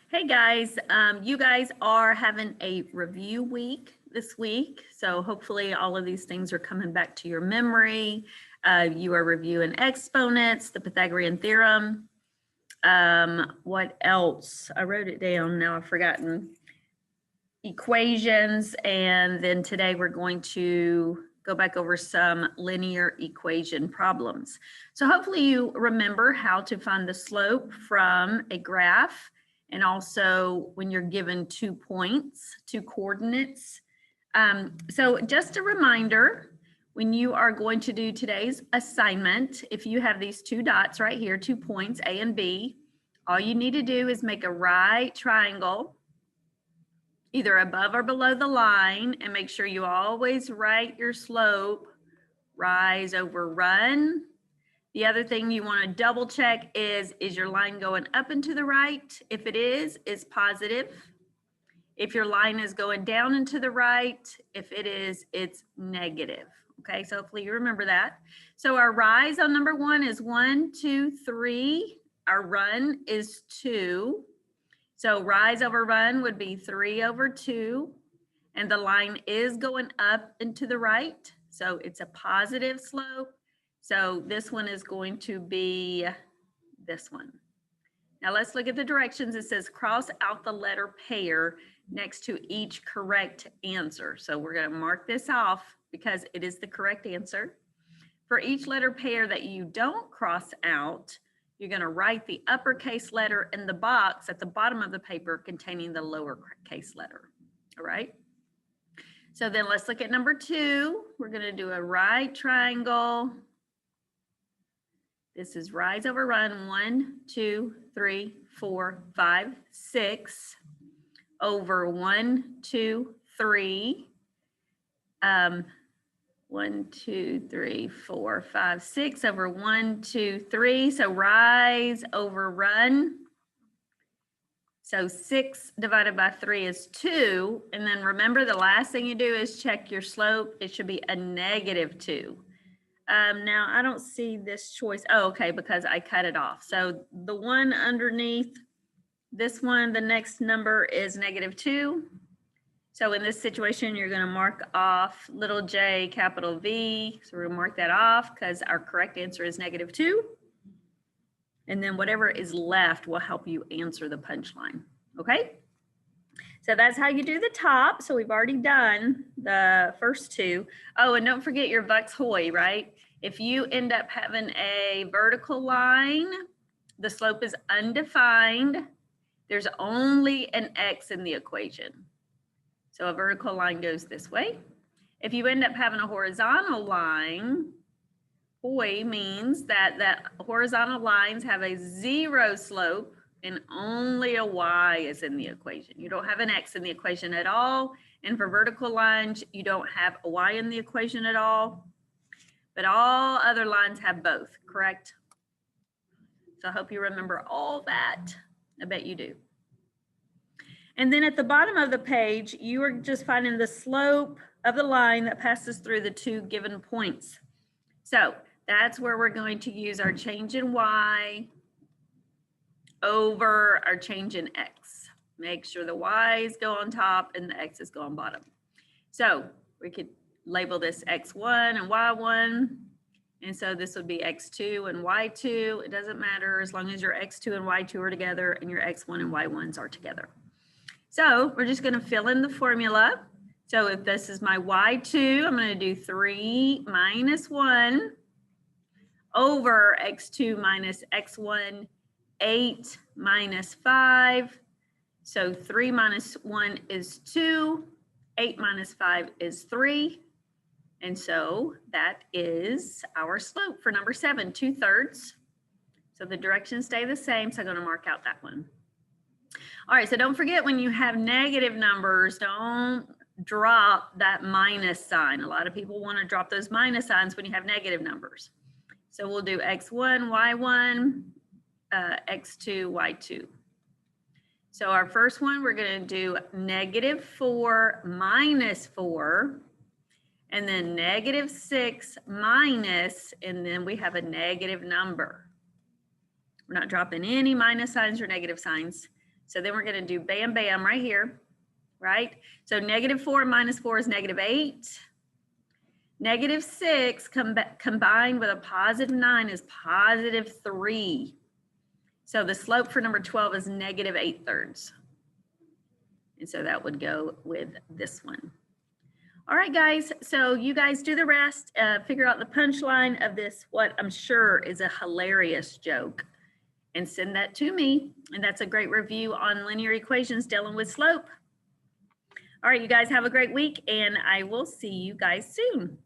Hey guys, you guys are having a review week this week. So hopefully all of these things are coming back to your memory. You are reviewing exponents, the Pythagorean theorem. What else? I wrote it down, now I've forgotten. Equations, and then today we're going to go back over some linear equation problems. So hopefully you remember how to find the slope from a graph, and also when you're given 2 points, 2 coordinates. So just a reminder, when you are going to do today's assignment, if you have these 2 dots right here, 2 points, A and B, all you need to do is make a right triangle either above or below the line, and make sure you always write your slope rise over run. The other thing you want to double check is your line going up and to the right? If it is positive. If your line is going down and to the right, if it is, it's negative. Okay, so hopefully you remember that. So our rise on number 1 is 1, 2, 3. Our run is 2. So rise over run would be 3 over 2, and the line is going up and to the right, so it's a positive slope. So this one is going to be this one. Now let's look at the directions. It says cross out the letter pair next to each correct answer. So we're going to mark this off because it is the correct answer. For each letter pair that you don't cross out, you're going to write the uppercase letter in the box at the bottom of the paper containing the lowercase letter. All right. So then let's look at number 2. We're going to do a right triangle. This is rise over run 1, 2, 3, 4, 5, 6 over 1, 2, 3. 1, 2, 3, 4, 5, 6 over 1, 2, 3. So rise over run. So 6 divided by 3 is 2. And then remember, the last thing you do is check your slope. It should be a negative 2. Now I don't see this choice. Oh, okay, because I cut it off. So the one underneath this one, the next number is negative 2. So in this situation, you're going to mark off little j, capital V. So we're going to mark that off because our correct answer is negative 2. And then whatever is left will help you answer the punchline. Okay? So that's how you do the top. So we've already done the first 2. Oh, and don't forget your Vux Hoy, right? If you end up having a vertical line, the slope is undefined. There's only an x in the equation. So a vertical line goes this way. If you end up having a horizontal line, Hoy means that horizontal lines have a 0 slope and only a y is in the equation. You don't have an x in the equation at all. And for vertical lines, you don't have a y in the equation at all. But all other lines have both, correct? So I hope you remember all that. I bet you do. And then at the bottom of the page, you are just finding the slope of the line that passes through the 2 given points. So that's where we're going to use our change in y over our change in x. Make sure the y's go on top and the x's go on bottom. So we could label this x1 and y1. And so this would be x2 and y2. It doesn't matter as long as your x2 and y2 are together and your x1 and y1s are together. So we're just going to fill in the formula. So if this is my y2, I'm going to do 3 minus 1 over x2 minus x1, 8 minus 5. So 3 minus 1 is 2. 8 minus 5 is 3. And so that is our slope for number 7, 2/3. So the directions stay the same. So I'm going to mark out that one. All right, so don't forget when you have negative numbers, don't drop that minus sign. A lot of people want to drop those minus signs when you have negative numbers. So we'll do x1, y1, x2, y2. So our first one, we're going to do negative 4 minus 4, and then negative 6 minus, and then we have a negative number. We're not dropping any minus signs or negative signs. So then we're going to do bam, bam right here, right? So -4 minus 4 is -8. -6 combined with a +9 is +3. So the slope for number 12 is -8/3. And so that would go with this one. All right, guys. So you guys do the rest, figure out the punchline of this, what I'm sure is a hilarious joke, and send that to me. And that's a great review on linear equations dealing with slope. All right, you guys have a great week, and I will see you guys soon.